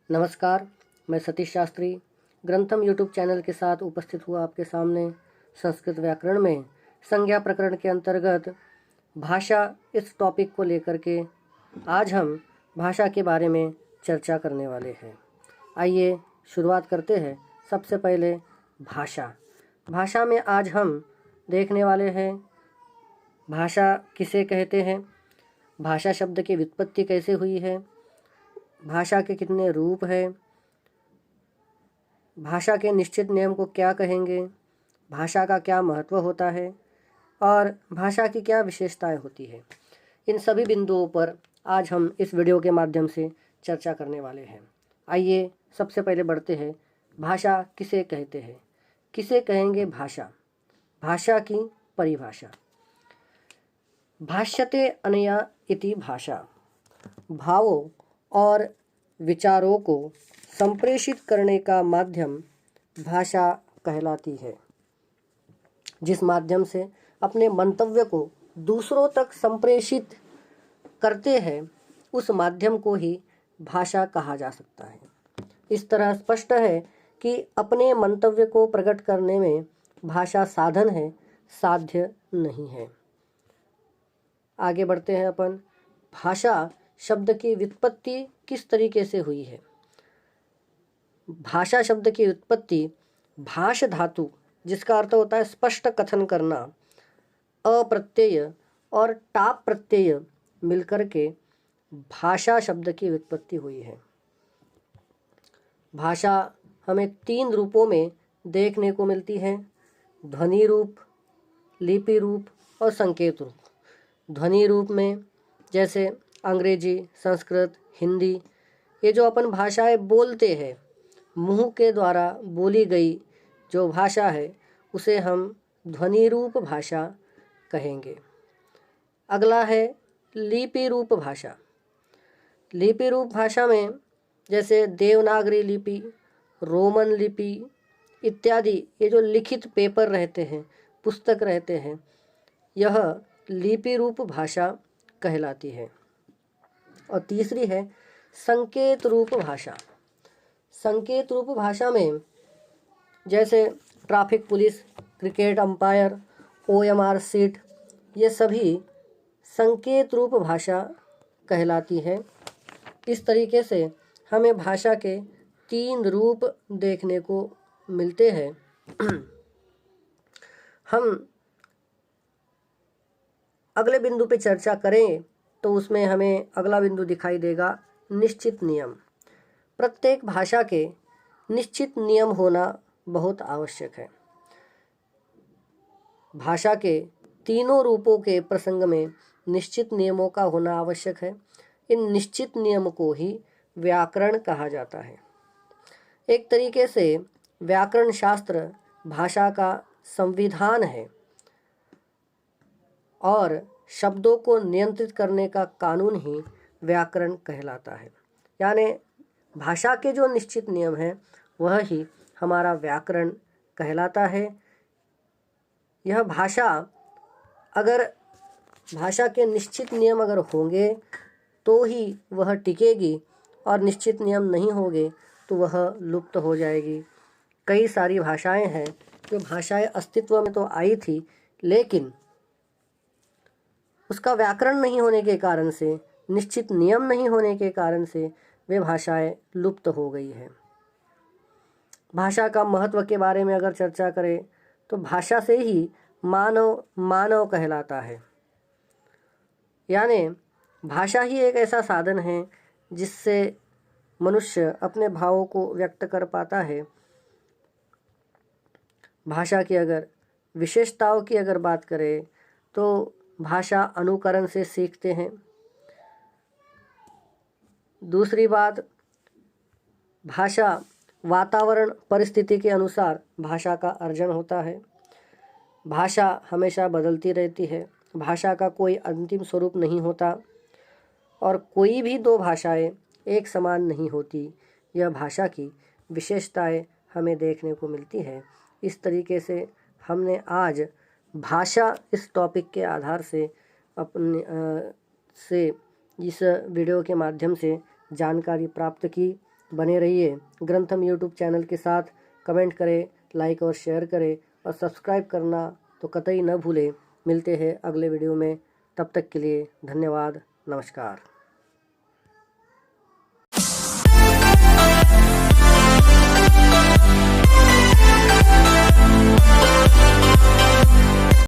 नमस्कार, मैं Satish Shastri ग्रंथम YouTube channel के साथ उपस्थित हुआ आपके सामने संस्कृत व्याकरण में संज्ञा प्रकरण के अंतर्गत भाषा इस टॉपिक को लेकर के आज हम भाषा के बारे में चर्चा करने वाले हैं। आइए शुरुआत करते हैं। सबसे पहले भाषा में आज हम देखने वाले हैं भाषा किसे कहते हैं, भाषा शब्द की व्युत्पत्ति कैसे हुई है, भाषा के कितने रूप हैं, भाषा के निश्चित नियम को क्या कहेंगे, भाषा का क्या महत्व होता है और भाषा की क्या विशेषताएं होती है। इन सभी बिंदुओं पर आज हम इस वीडियो के माध्यम से चर्चा करने वाले हैं। आइए सबसे पहले बढ़ते हैं। भाषा किसे कहते हैं, किसे कहेंगे भाषा। भाषा की परिभाषा। भाष्यते अनया इति भाषा, भावों और विचारों को संप्रेषित करने का माध्यम भाषा कहलाती है। जिस माध्यम से अपने मंतव्य को दूसरों तक संप्रेषित करते हैं उस माध्यम को ही भाषा कहा जा सकता है। इस तरह स्पष्ट है कि अपने मंतव्य को प्रकट करने में भाषा साधन है, साध्य नहीं है। आगे बढ़ते हैं अपन। भाषा शब्द की व्युत्पत्ति किस तरीके से हुई है। भाषा शब्द की व्युत्पत्ति भाष धातु, जिसका अर्थ होता है स्पष्ट कथन करना, अप्रत्यय और टाप प्रत्यय मिलकर के भाषा शब्द की व्युत्पत्ति हुई है। भाषा हमें 3 रूपों में देखने को मिलती है, ध्वनि रूप, लिपि रूप और संकेत रूप। ध्वनि रूप में जैसे अंग्रेजी, संस्कृत, हिंदी, ये जो अपन भाषाएं बोलते हैं, मुंह के द्वारा बोली गई जो भाषा है उसे हम ध्वनि रूप भाषा कहेंगे। अगला है लिपि रूप भाषा। लिपि रूप भाषा में जैसे देवनागरी लिपि, रोमन लिपि इत्यादि, ये जो लिखित पेपर रहते हैं, पुस्तक रहते हैं, यह लिपि रूप भाषा कहलाती है। और तीसरी है संकेत रूप भाषा। संकेत रूप भाषा में जैसे traffic police, cricket umpire, OMR seat, ये सभी संकेत रूप भाषा कहलाती है। इस तरीके से हमें भाषा के 3 रूप देखने को मिलते हैं। हम अगले बिंदु पे चर्चा करें तो उसमें हमें अगला बिंदु दिखाई देगा निश्चित नियम। प्रत्येक भाषा के निश्चित नियम होना बहुत आवश्यक है। भाषा के तीनों रूपों के प्रसंग में निश्चित नियमों का होना आवश्यक है। इन निश्चित नियम को ही व्याकरण कहा जाता है। एक तरीके से व्याकरण शास्त्र भाषा का संविधान है और शब्दों को नियंत्रित करने का कानून ही व्याकरण कहलाता है। यानी भाषा के जो निश्चित नियम हैं वह ही हमारा व्याकरण कहलाता है। यह भाषा के निश्चित नियम अगर होंगे तो ही वह टिकेगी और निश्चित नियम नहीं होंगे तो वह लुप्त हो जाएगी। कई सारी भाषाएं हैं जो भाषाएं अस्तित्व में तो आई थी, लेकिन उसका व्याकरण नहीं होने के कारण से, निश्चित नियम नहीं होने के कारण से वे भाषाएं लुप्त हो गई है। भाषा का महत्व के बारे में अगर चर्चा करें तो भाषा से ही मानव कहलाता है। यानी भाषा ही एक ऐसा साधन है जिससे मनुष्य अपने भावों को व्यक्त कर पाता है। भाषा की अगर विशेषताओं की अगर बात करें तो भाषा अनुकरण से सीखते हैं। दूसरी बात, भाषा वातावरण परिस्थिति के अनुसार भाषा का अर्जन होता है। भाषा हमेशा बदलती रहती है। भाषा का कोई अंतिम स्वरूप नहीं होता और कोई भी 2 भाषाएं एक समान नहीं होती। यह भाषा की विशेषताएं हमें देखने को मिलती है। इस तरीके से हमने आज भाषा इस टॉपिक के आधार से इस वीडियो के माध्यम से जानकारी प्राप्त की। बने रहिए ग्रंथम यूट्यूब चैनल के साथ। कमेंट करें, लाइक और शेयर करें और सब्सक्राइब करना तो कतई न भूलें। मिलते हैं अगले वीडियो में, तब तक के लिए धन्यवाद, नमस्कार।